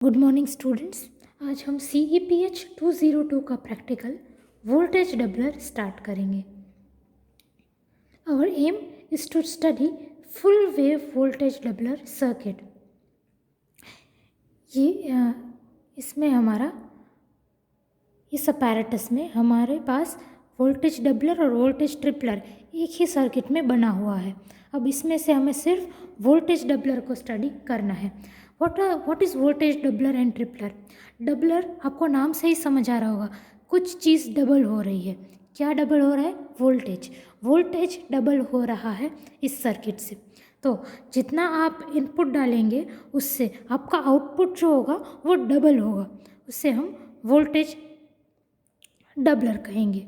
Good morning students. आज हम CEPH 202 का प्रैक्टिकल वोल्टेज डबलर स्टार्ट करेंगे। Our aim is to study full wave voltage doubler circuit. इसमें हमारा इस अपैरेटस में हमारे पास वोल्टेज डबलर और वोल्टेज ट्रिपलर एक ही सर्किट में बना हुआ है। अब इसमें से हमें सिर्फ वोल्टेज डबलर को स्टडी करना है। What is voltage doubler and tripler? Doubler आपको नाम से ही समझ आ रहा होगा, कुछ चीज़ डबल हो रही है। क्या डबल हो रहा है? वोल्टेज डबल हो रहा है इस सर्किट से। तो जितना आप इनपुट डालेंगे उससे आपका आउटपुट जो होगा वो डबल होगा, उससे हम वोल्टेज डबलर कहेंगे।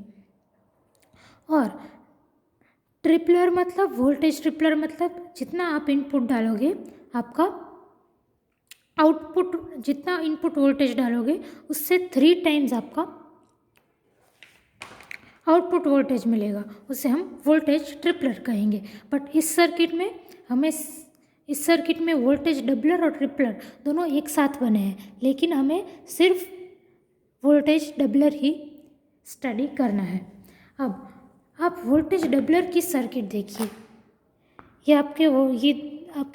और ट्रिपलर मतलब वोल्टेज ट्रिपलर मतलब जितना आप इनपुट डालोगे आपका आउटपुट, जितना इनपुट वोल्टेज डालोगे उससे 3 टाइम्स आपका आउटपुट वोल्टेज मिलेगा, उसे हम वोल्टेज ट्रिपलर कहेंगे। बट इस सर्किट में वोल्टेज डबलर और ट्रिपलर दोनों एक साथ बने हैं, लेकिन हमें सिर्फ वोल्टेज डबलर ही स्टडी करना है। अब आप वोल्टेज डबलर की सर्किट देखिए। ये आपके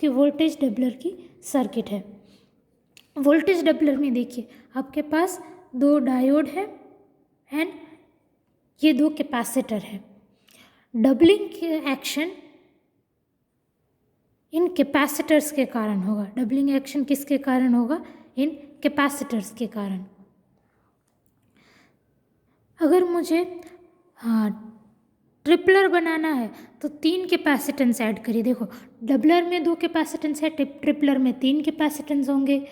वोल्टेज डबलर की सर्किट है। वोल्टेज डबलर में देखिए आपके पास 2 डायोड है एंड ये 2 कैपेसिटर है। डबलिंग एक्शन इन कैपेसिटर्स के कारण होगा। डबलिंग एक्शन किसके कारण होगा? इन कैपेसिटर्स के कारण। अगर मुझे ट्रिपलर बनाना है तो 3 कैपेसिटेंस ऐड करिए। देखो डबलर में 2 कैपेसिटेंस है, ट्रिपलर में 3 कैपेसिटेंस होंगे।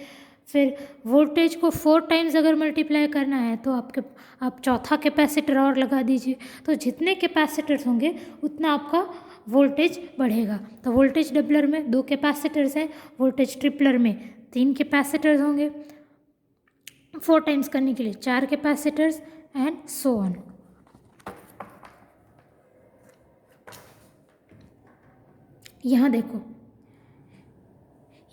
फिर वोल्टेज को 4 टाइम्स अगर मल्टीप्लाई करना है तो आप चौथा कैपेसिटर और लगा दीजिए। तो जितने कैपेसिटर्स होंगे उतना आपका वोल्टेज बढ़ेगा। तो वोल्टेज डबलर में 2 कैपेसिटर्स हैं, वोल्टेज ट्रिपलर में 3 कैपेसिटर्स होंगे। 4 टाइम्स करने के लिए 4 कैपेसिटर्स एंड सो ऑन। यहाँ देखो,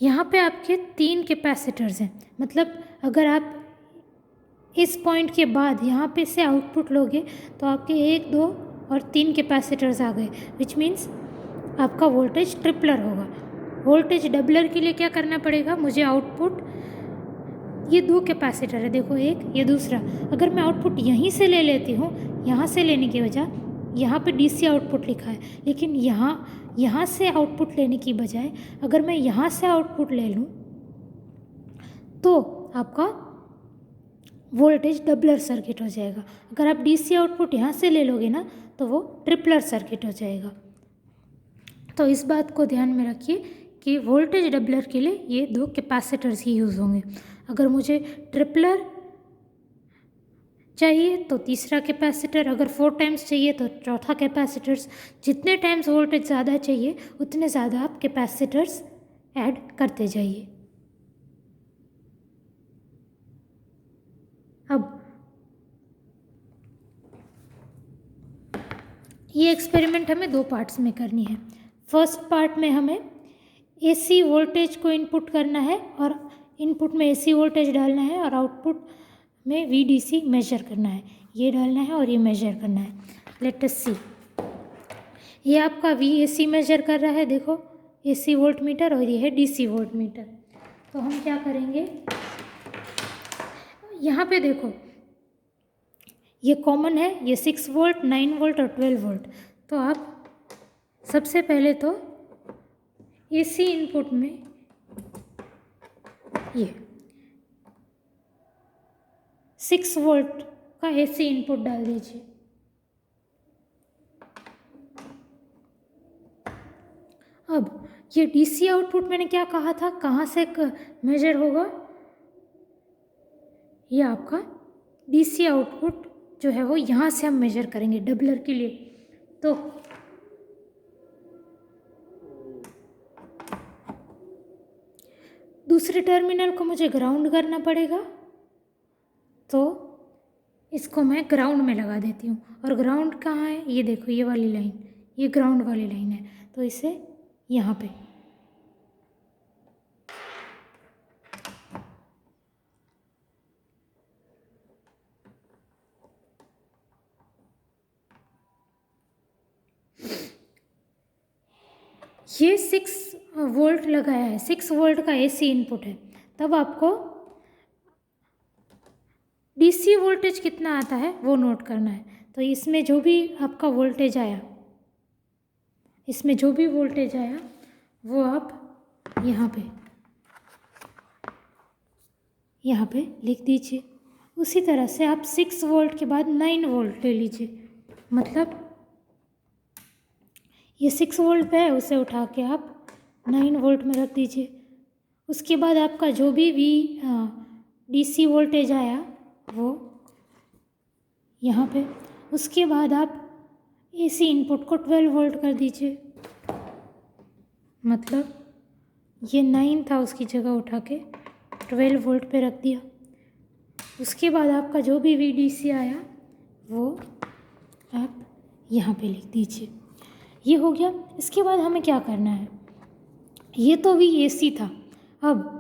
यहाँ पे आपके 3 कैपेसिटर्स हैं। मतलब अगर आप इस पॉइंट के बाद यहाँ पे से आउटपुट लोगे तो आपके 1, 2 और 3 कैपेसिटर्स आ गए, विच मीन्स आपका वोल्टेज ट्रिपलर होगा। वोल्टेज डबलर के लिए क्या करना पड़ेगा? मुझे आउटपुट, ये 2 कैपेसिटर है, देखो एक, ये दूसरा। अगर मैं आउटपुट यहीं से ले लेती हूँ, यहाँ से लेने के बजाय यहाँ पे DC आउटपुट लिखा है, लेकिन यहाँ से आउटपुट लेने की बजाय अगर मैं यहाँ से आउटपुट ले लूँ तो आपका वोल्टेज डबलर सर्किट हो जाएगा। अगर आप DC आउटपुट यहाँ से ले लोगे ना तो वो ट्रिपलर सर्किट हो जाएगा। तो इस बात को ध्यान में रखिए कि वोल्टेज डबलर के लिए ये 2 कैपेसिटर्स ही यूज़ होंगे। अगर मुझे ट्रिपलर चाहिए तो तीसरा कैपेसिटर, अगर 4 टाइम्स चाहिए तो चौथा कैपेसिटर्स। जितने टाइम्स वोल्टेज ज़्यादा चाहिए उतने ज़्यादा आप कैपेसिटर्स ऐड करते जाइए। अब ये एक्सपेरिमेंट हमें 2 पार्ट्स में करनी है। फर्स्ट पार्ट में हमें AC वोल्टेज को इनपुट करना है और इनपुट में AC वोल्टेज डालना है और आउटपुट में VDC मेजर करना है। ये डालना है और ये मेजर करना है। लेट अस सी। ये आपका VAC मेजर कर रहा है, देखो AC वोल्ट मीटर, और ये है DC वोल्ट मीटर। तो हम क्या करेंगे, यहाँ पे देखो ये कॉमन है, ये 6 वोल्ट, 9 वोल्ट और 12 वोल्ट। तो आप सबसे पहले तो AC इनपुट में ये 6 वोल्ट का AC इनपुट डाल दीजिए। अब ये DC आउटपुट मैंने क्या कहा था, कहाँ से मेजर होगा? ये आपका DC आउटपुट जो है वो यहाँ से हम मेजर करेंगे डबलर के लिए। तो दूसरे टर्मिनल को मुझे ग्राउंड करना पड़ेगा, तो इसको मैं ग्राउंड में लगा देती हूँ। और ग्राउंड कहाँ है? ये देखो, ये वाली लाइन, ये ग्राउंड वाली लाइन है, तो इसे यहाँ पे। ये 6 वोल्ट लगाया है, 6 वोल्ट का AC इनपुट है, तब आपको DC वोल्टेज कितना आता है वो नोट करना है। तो इसमें जो भी आपका वोल्टेज आया, इसमें जो भी वोल्टेज आया वो आप यहाँ पे लिख दीजिए। उसी तरह से आप 6 वोल्ट के बाद 9 वोल्ट ले लीजिए, मतलब ये 6 वोल्ट पे है, उसे उठा के आप 9 वोल्ट में रख दीजिए। उसके बाद आपका जो भी DC वोल्टेज आया वो यहाँ पे, उसके बाद आप AC इनपुट को 12 वोल्ट कर दीजिए, मतलब ये 9 था उसकी जगह उठा के 12 वोल्ट पे रख दिया। उसके बाद आपका जो भी VDC आया वो आप यहाँ पे लिख दीजिए। ये हो गया। इसके बाद हमें क्या करना है, ये तो VAC था। अब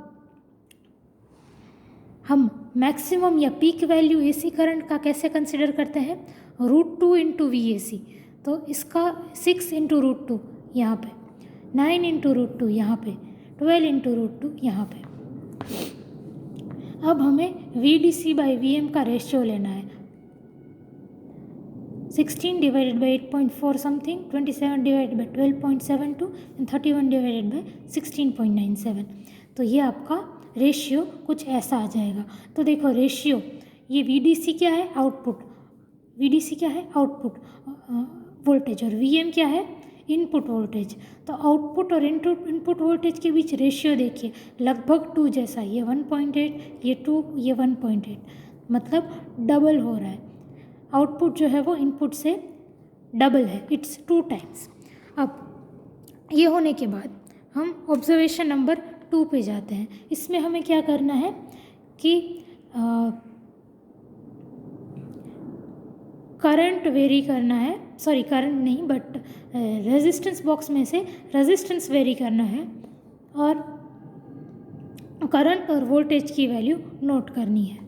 हम मैक्सिमम या पीक वैल्यू AC करंट का कैसे कंसिडर करते हैं, √2 इंटू VAC। तो इसका 6 इंटू √2 यहाँ पे, 9 इंटू √2 यहाँ पे, 12 इंटू √2 यहाँ पे। अब हमें VDC बाई VM का रेशियो लेना है। 16 divided by 8.4 something, 27 divided by 12.72 and 31 divided by 16.97। तो ये आपका रेशियो कुछ ऐसा आ जाएगा। तो देखो रेशियो, ये VDC क्या है, आउटपुट, VDC क्या है, आउटपुट वोल्टेज, और VM क्या है, इनपुट वोल्टेज। तो आउटपुट और इनपुट वोल्टेज के बीच रेशियो देखिए, लगभग 2 जैसा, ये 1.8, ये 2, ये 1.8, मतलब डबल हो रहा है। आउटपुट जो है वो इनपुट से डबल है, इट्स 2 टाइम्स। अब ये होने के बाद हम ऑब्जर्वेशन नंबर 2 पे जाते हैं। इसमें हमें क्या करना है कि करंट वेरी करना है, सॉरी करंट नहीं बट रेजिस्टेंस बॉक्स में से रेजिस्टेंस वेरी करना है और करंट और वोल्टेज की वैल्यू नोट करनी है।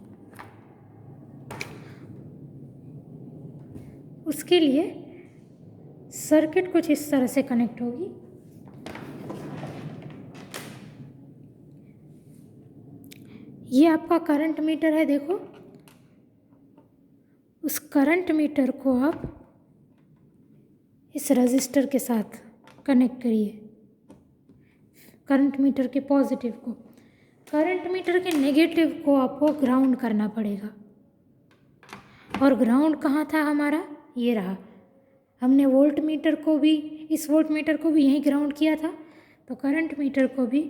उसके लिए सर्किट कुछ इस तरह से कनेक्ट होगी। ये आपका करंट मीटर है, देखो उस करंट मीटर को आप इस रजिस्टर के साथ कनेक्ट करिए, करंट मीटर के पॉजिटिव को। करंट मीटर के नेगेटिव को आपको ग्राउंड करना पड़ेगा, और ग्राउंड कहाँ था हमारा, ये रहा। हमने वोल्ट मीटर को भी, इस वोल्ट मीटर को भी यहीं ग्राउंड किया था, तो करंट मीटर को भी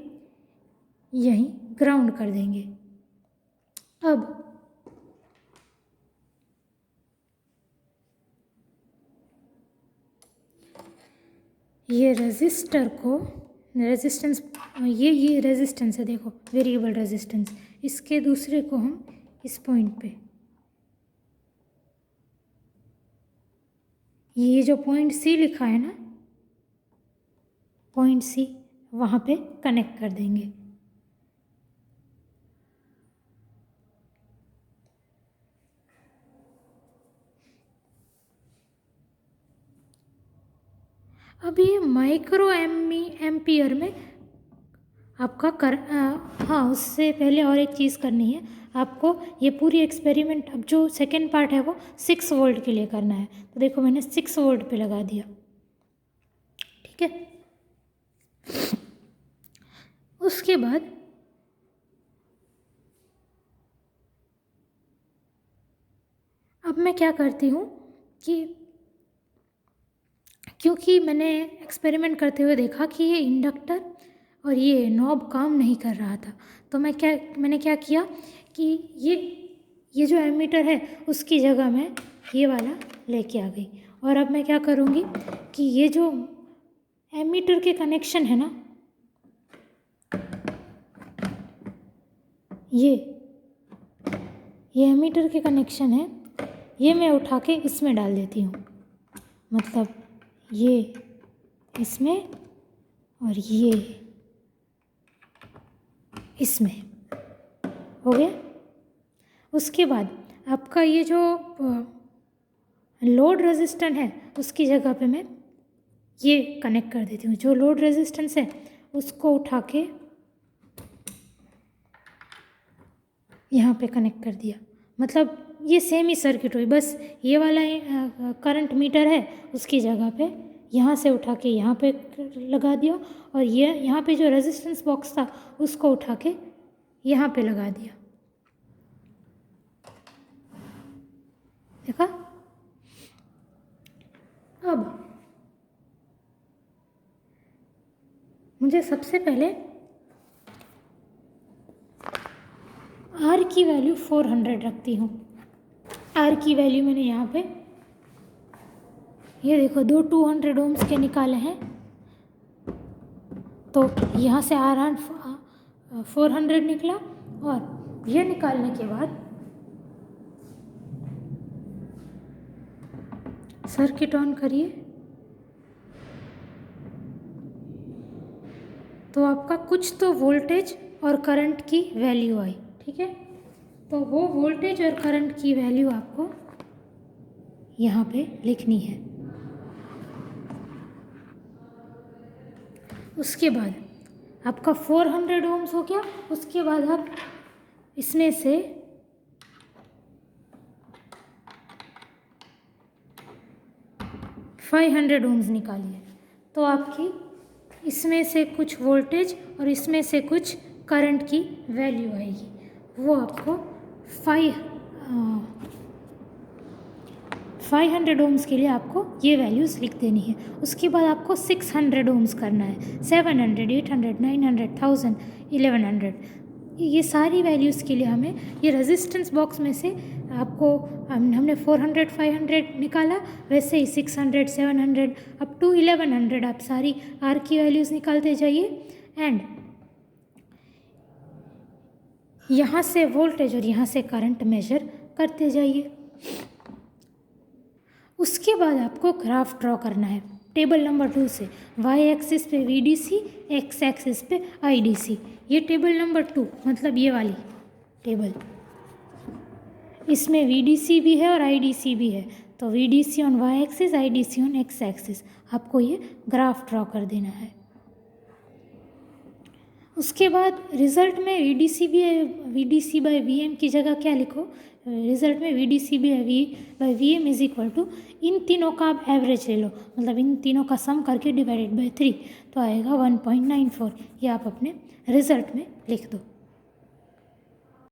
यहीं ग्राउंड कर देंगे। अब ये रेजिस्टर को, रेजिस्टेंस, ये रेजिस्टेंस है, देखो वेरिएबल रेजिस्टेंस, इसके दूसरे को हम इस पॉइंट पे, ये जो पॉइंट C लिखा है ना, पॉइंट C, वहाँ पे कनेक्ट कर देंगे। अब ये माइक्रो एम्पियर में आपका हाँ, उससे पहले और एक चीज़ करनी है आपको। ये पूरी एक्सपेरिमेंट, अब जो सेकेंड पार्ट है वो 6 वोल्ट के लिए करना है। तो देखो मैंने 6 वोल्ट पे लगा दिया, ठीक है। उसके बाद अब मैं क्या करती हूँ कि क्योंकि मैंने एक्सपेरिमेंट करते हुए देखा कि ये इंडक्टर और ये नॉब काम नहीं कर रहा था, तो मैंने क्या किया कि ये जो एमीटर है उसकी जगह मैं ये वाला लेके आ गई। और अब मैं क्या करूँगी कि ये जो एमीटर के कनेक्शन है ना, ये एमीटर के कनेक्शन है, ये मैं उठा के इसमें डाल देती हूँ, मतलब ये इसमें और ये इसमें, हो गया। उसके बाद आपका ये जो लोड रेजिस्टेंस है उसकी जगह पे मैं ये कनेक्ट कर देती हूँ। जो लोड रेजिस्टेंस है उसको उठा के यहाँ पे कनेक्ट कर दिया। मतलब ये सेम ही सर्किट हुई, बस ये वाला करंट मीटर है उसकी जगह पे यहाँ से उठा के यहाँ पे लगा दिया, और ये यहाँ पे जो रेजिस्टेंस बॉक्स था उसको उठा के यहाँ पे लगा दिया। देखा? अब मुझे सबसे पहले R की वैल्यू 400 रखती हूँ। R की वैल्यू मैंने यहाँ पे ये देखो 2 200 ohms के निकाले हैं, तो यहाँ से R 400 निकला, और ये निकालने के बाद सर्किट ऑन करिए तो आपका कुछ तो वोल्टेज और करंट की वैल्यू आई। ठीक है, तो वो वोल्टेज और करंट की वैल्यू आपको यहाँ पे लिखनी है। उसके बाद आपका 400 ohms हो गया। उसके बाद आप इसमें से $500 ohms निकालिए, तो आपकी इसमें से कुछ वोल्टेज और इसमें से कुछ करंट की वैल्यू आएगी। वो आपको 500 ohms के लिए आपको ये वैल्यूज़ लिख देनी है। उसके बाद आपको 600 ohms करना है, 700, 800, 900, 1000, 1100। ये सारी वैल्यूज़ के लिए हमें ये रेजिस्टेंस बॉक्स में से आपको हमने 400 500 निकाला, वैसे ही 600 700 अप टू 1100 आप सारी R की वैल्यूज़ निकालते जाइए, एंड यहाँ से वोल्टेज और यहाँ से करंट मेजर करते जाइए। उसके बाद आपको ग्राफ ड्रॉ करना है टेबल नंबर 2 से। y एक्सिस पे VDC, x एक्सिस पे IDC। ये टेबल नंबर 2 मतलब ये वाली टेबल, इसमें VDC भी है और IDC भी है, तो VDC on y axis, IDC on x axis, आपको ये ग्राफ ड्रॉ कर देना है। उसके बाद रिज़ल्ट में VDC भी है, VDC बाय VM की जगह क्या लिखो, रिज़ल्ट में VDC भी है by VM is equal to इन तीनों का आप एवरेज ले लो, मतलब इन तीनों का सम करके डिवाइडेड बाय 3, तो आएगा 1.94। ये आप अपने रिज़ल्ट में लिख दो।